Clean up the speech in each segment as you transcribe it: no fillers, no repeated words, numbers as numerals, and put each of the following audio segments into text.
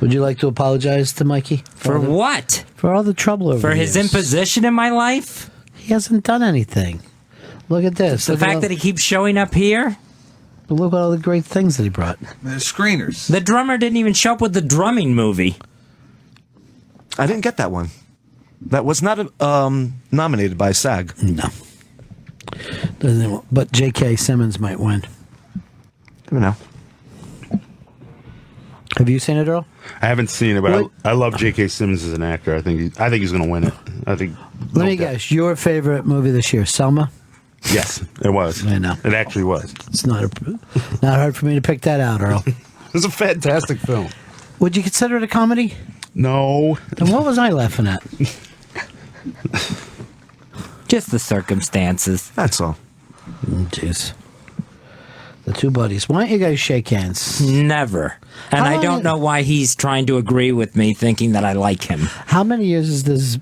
Would you like to apologize to Mikey? For what? For all the trouble over For his imposition in my life? He hasn't done anything. Look at this. The fact that he keeps showing up here? Look at all the great things that he brought. The screeners. The drummer didn't even show up with the drumming movie. I didn't get that one. That was not nominated by SAG. No. But J.K. Simmons might win. I don't know. Have you seen it, Earl? I haven't seen it, but I love J.K. Simmons as an actor. I think he's going to win it. Let me guess. Your favorite movie this year, Selma? Yes, it was. I know. It actually was. It's not hard for me to pick that out, Earl. It was a fantastic film. Would you consider it a comedy? No. Then what was I laughing at? Just the circumstances. That's all. Jeez. The two buddies. Why don't you guys shake hands? Never. And I don't know why he's trying to agree with me, thinking that I like him. How many years has this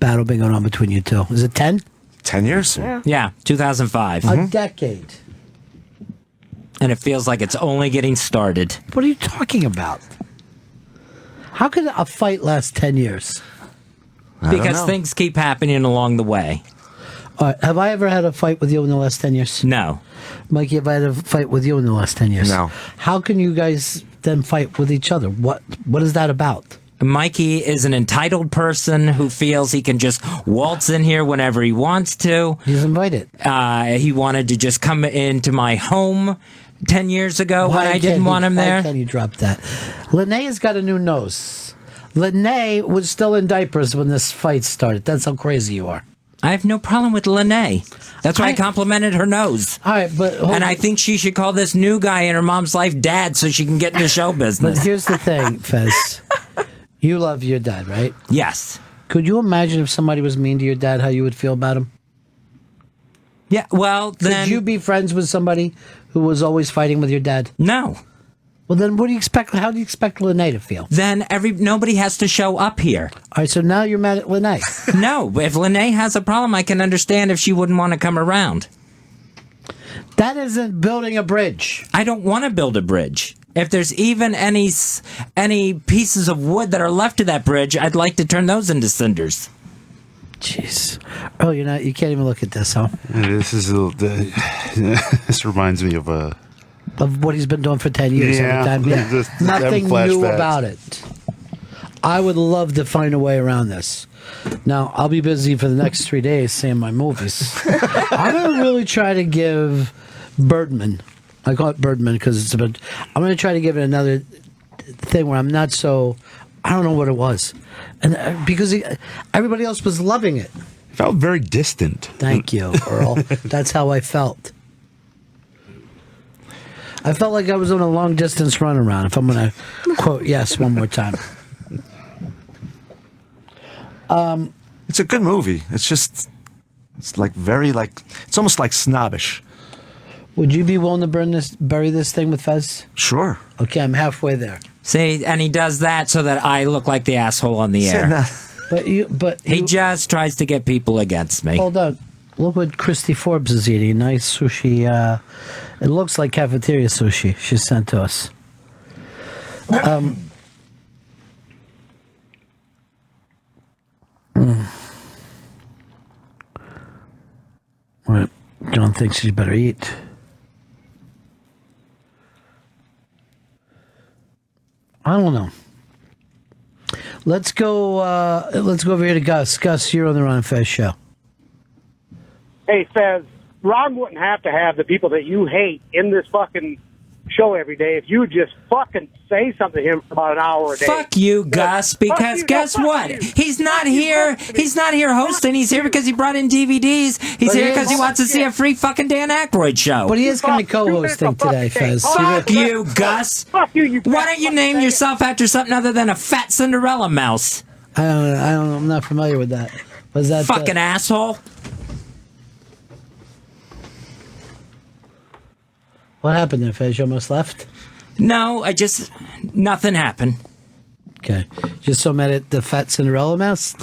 battle been going on between you two? Is it 10? 10 years? Yeah, 2005. A decade. And it feels like it's only getting started. What are you talking about? How could a fight last 10 years? Because things keep happening along the way. Have I ever had a fight with you in the last 10 years? No. Mikey, have I had a fight with you in the last 10 years? No. How can you guys then fight with each other? What is that about? Mikey is an entitled person who feels he can just waltz in here whenever he wants to. He's invited. He wanted to just come into my home 10 years ago when I didn't want him there. Why can't you drop that? Lene has got a new nose. Lene was still in diapers when this fight started. That's how crazy you are. I have no problem with Lene. That's why I complimented her nose. All right, but and I think she should call this new guy in her mom's life Dad so she can get into show business. But here's the thing, Fez. You love your dad, right? Yes. Could you imagine if somebody was mean to your dad, how you would feel about him? Yeah, well, then... Could you be friends with somebody who was always fighting with your dad? No. Well, then what do you expect? How do you expect Lene to feel? Then nobody has to show up here. All right, so now you're mad at Lene. No, if Lene has a problem, I can understand if she wouldn't want to come around. That isn't building a bridge. I don't want to build a bridge. If there's even any pieces of wood that are left of that bridge, I'd like to turn those into cinders. Jeez. Oh, you can't even look at this, huh? This is this reminds me of what he's been doing for 10 years. Yeah. Every time. Just Nothing new flashbacks. about it. I would love to find a way around this. Now, I'll be busy for the next 3 days seeing my movies. I'm going to really try to give Birdman, I call it Birdman because it's I'm going to try to give it another thing where I'm not so, I don't know what it was. And because everybody else was loving it. Felt very distant. Thank you, Earl. That's how I felt. I felt like I was on a long distance runaround, if I'm going to quote yes one more time. It's a good movie. It's like it's almost like snobbish. Would you be willing to bury this thing with Fez? Sure. Okay, I'm halfway there. See, and he does that so that I look like the asshole on the air. But he just tries to get people against me. Hold on. Look what Christy Forbes is eating. Nice sushi. It looks like cafeteria sushi she sent to us. Right. John thinks she better eat. I don't know. Let's go over here to Gus. Gus, you're on the Ron Fez show. Hey, Fez, Ron wouldn't have to have the people that you hate in this fucking show every day if you just fucking say something to him for about an hour a day. Fuck you, Gus, because guess what? He's not here. He's not here hosting. He's here because he brought in DVDs. He's here because he wants to see a free fucking Dan Aykroyd show. But he is going to be co-hosting today, Fez. Fuck you, Gus. Fuck you, Why don't you name yourself after something other than a fat Cinderella mouse? I don't know. I'm not familiar with that. Was that fucking asshole? What happened there, Fez? You almost left? No, nothing happened. Okay. Just so mad at the fat Cinderella mouse?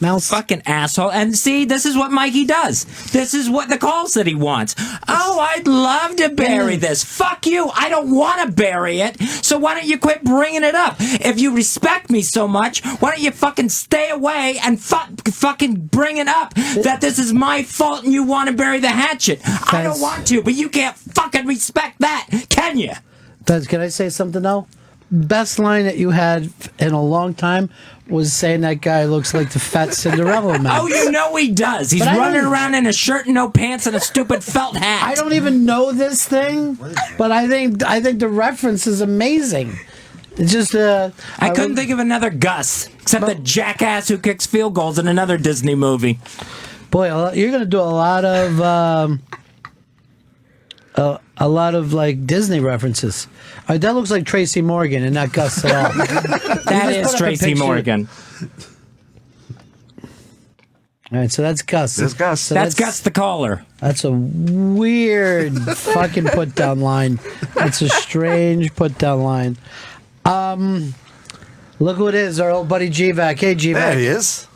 Mouse? Fucking asshole. And see, this is what Mikey does. This is what the calls that he wants. Oh, I'd love to bury this. Fuck you. I don't want to bury it. So why don't you quit bringing it up? If you respect me so much, why don't you fucking stay away and fucking bring it up that this is my fault and you want to bury the hatchet. I don't want to, but you can't fucking respect that, can you? Fez, can I say something though? Best line that you had in a long time was saying that guy looks like the fat Cinderella man. Oh, you know he does. He's running around in a shirt and no pants and a stupid felt hat. I don't even know this thing, but I think the reference is amazing. It's just I couldn't think of another Gus except the jackass who kicks field goals in another Disney movie. Boy, you're gonna do a lot of like Disney references. That looks like Tracy Morgan and not Gus at all. That is Tracy Morgan. All right, so that's Gus. That's Gus. So that's Gus the caller. That's a weird fucking put down line. That's a strange put down line. Look who it is, our old buddy G-Vac. Hey, G-Vac. There he is.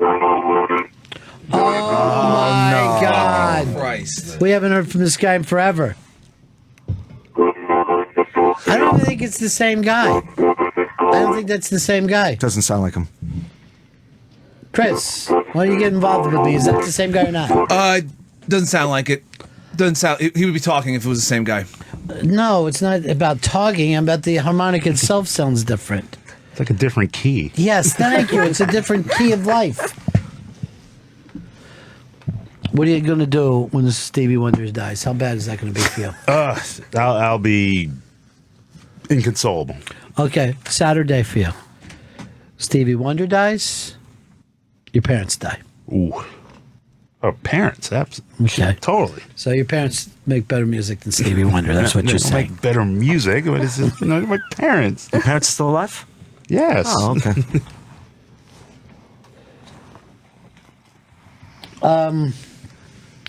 Oh my God. Christ. We haven't heard from this guy in forever. I don't think it's the same guy. I don't think that's the same guy. Doesn't sound like him. Chris, why don't you get involved with me? Is that the same guy or not? Doesn't sound like it. Doesn't sound. He would be talking if it was the same guy. No, it's not about talking. About the harmonic itself sounds different. It's like a different key. Yes, thank you. It's a different key of life. What are you going to do when Stevie Wonder dies? How bad is that going to be for you? I'll be inconsolable. Okay, Saturday for you. Stevie Wonder dies, your parents die. Ooh. Oh, parents. Okay. Totally. So your parents make better music than Stevie Wonder. That's what you're saying. Make better music. What is it? No, my parents. Your parents still alive? Yes. Oh, okay.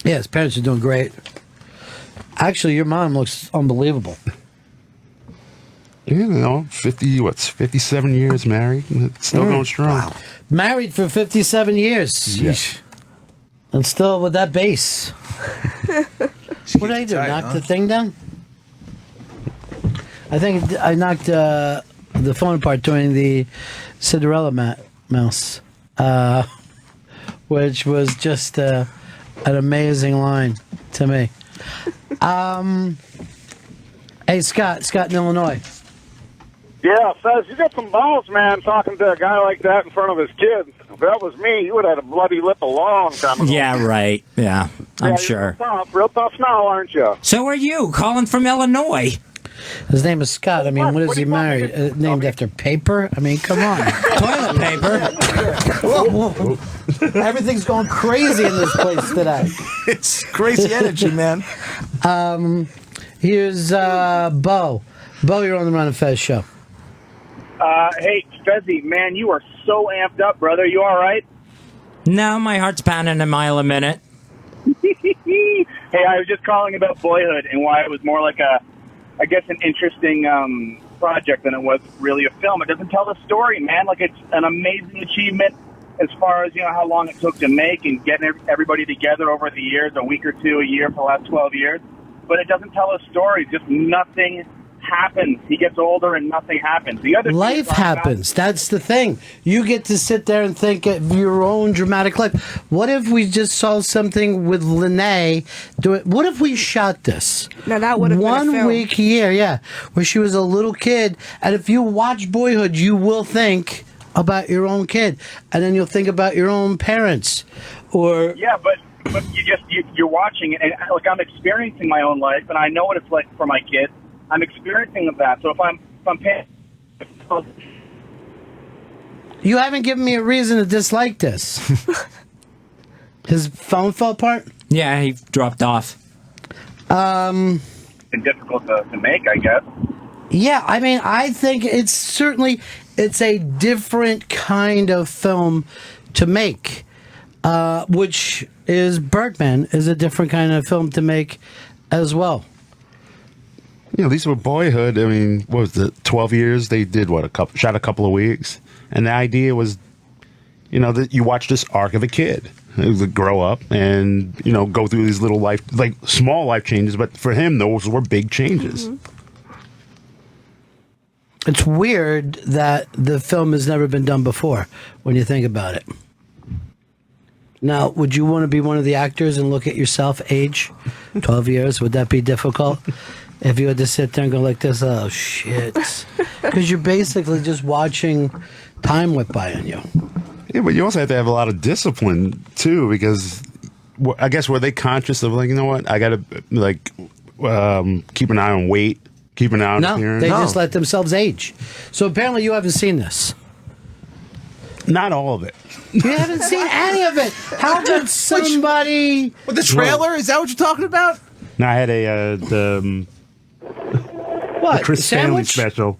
Yeah, his parents are doing great. Actually, your mom looks unbelievable. You know, 57 years married, and it's still going strong. Wow. Married for 57 years. Yes. And still with that bass. What did I do? Knock the thing down? I think I knocked the phone apart during the Cinderella mouse, which was just an amazing line to me. Hey, Scott in Illinois. Yeah, Fez, you got some balls, man, talking to a guy like that in front of his kids. If that was me, you would have had a bloody lip a long time ago. Yeah, right. Yeah, I'm sure. Real tough now, aren't you? So are you, calling from Illinois. His name is Scott. I mean, what is he married? Named after paper? I mean, come on. Toilet paper. Whoa, whoa. Everything's going crazy in this place today. It's crazy energy, man. Here's Bo. Bo, you're on the Ron and Fez show. Hey, Fezzy, man, you are so amped up, brother. You all right? No, my heart's pounding a mile a minute. Hey, I was just calling about Boyhood and why it was more like I guess, an interesting project than it was really a film. It doesn't tell the story, man. Like, it's an amazing achievement as far as, how long it took to make and getting everybody together over the years, a week or two a year for the last 12 years. But it doesn't tell a story. Just nothing happens. He gets older and nothing happens. The other life happens. That's the thing. You get to sit there and think of your own dramatic life. What if we just saw something with Lene do it? What if we shot this? Now that would have been a 1 film. week here, yeah, where she was a little kid, and if you watch Boyhood, you will think about your own kid, and then you'll think about your own parents, or but you're watching it, and like I'm experiencing my own life, and I know what it's like for my kids. I'm experiencing that. So if I'm paying, you haven't given me a reason to dislike this. His phone fell apart? Yeah, he dropped off. it's difficult to make, I guess. Yeah, I mean, I think it's a different kind of film to make, which is Birdman is a different kind of film to make as well. These were Boyhood. I mean, what was it, 12 years? They did, shot a couple of weeks. And the idea was, you know, that you watch this arc of a kid who grow up and, you know, go through these little life, like small life changes, but for him, those were big changes. It's weird that the film has never been done before when you think about it. Now, would you want to be one of the actors and look at yourself age 12 years? Would that be difficult? If you had to sit there and go like this, oh shit. Because you're basically just watching time whip by on you. Yeah, but you also have to have a lot of discipline too, because I guess were they conscious of like, you know what, I got to like keep an eye on weight, keep an eye on No, appearance? they just let themselves age. So apparently you haven't seen this. Not all of it. You haven't seen any of it. How could somebody... With the trailer? Is that what you're talking about? No, I had the What? Chris Stanley sandwich? special.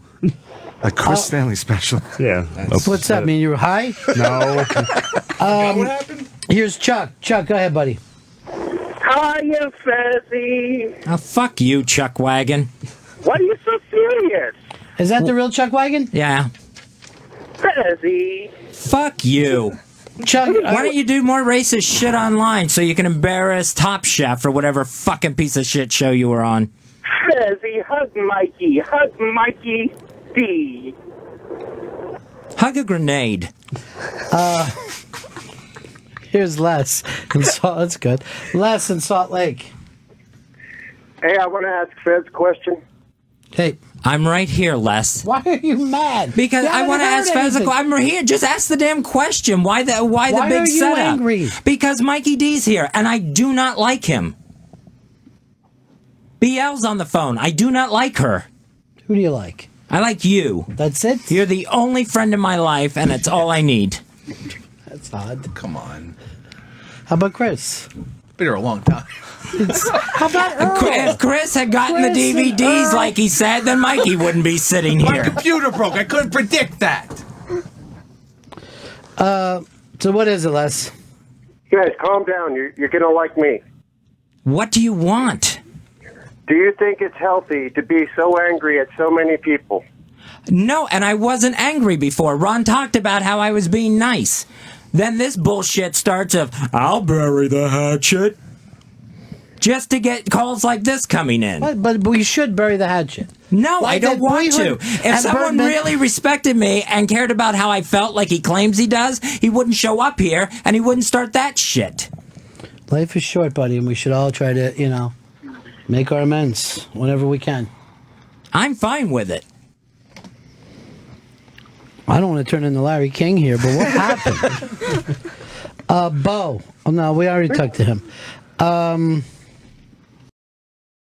A Chris Stanley special. Yeah. What's that mean? You were high? No. What happened? Here's Chuck. Chuck, go ahead, buddy. Hiya, Fezzy. Oh, fuck you, ChuckWagon. Why are you so serious? Is that the real ChuckWagon? Yeah. Fezzy. Fuck you. Chuck, Why don't you do more racist shit online so you can embarrass Top Chef or whatever fucking piece of shit show you were on? Fezzy, hug Mikey. Hug Mikey D. Hug a grenade. Here's Les. That's good. Les in Salt Lake. Hey, I want to ask Fez a question. Hey, I'm right here, Les. why are you mad? Because You I haven't want to heard ask Fez a anything. question. I'm here. Just ask the damn question. Why the Why big are you setup? angry? Because Mikey D's here, and I do not like him. BL's on the phone. I do not like her. Who do you like? I like you. That's it? You're the only friend in my life, and it's all I need. That's odd. Come on. How about Chris? Been here a long time. How about Earl? If Chris had gotten the Chris and DVDs Earl. like he said, then Mikey wouldn't be sitting My here. computer broke. I couldn't predict that. So what is it, Les? Guys, calm down. You're going to like me. What do you want? Do you think it's healthy to be so angry at so many people? No, and I wasn't angry before. Ron talked about how I was being nice. Then this bullshit starts of, I'll bury the hatchet. Just to get calls like this coming in. But we should bury the hatchet. No, I Like don't that want to. boyhood If at someone Birdman- really respected me and cared about how I felt like he claims he does, he wouldn't show up here and he wouldn't start that shit. Life is short, buddy, and we should all try to, make our amends whenever we can. I'm fine with it. I don't want to turn into Larry King here, but what happened? Bo. Oh, no, we already talked to him.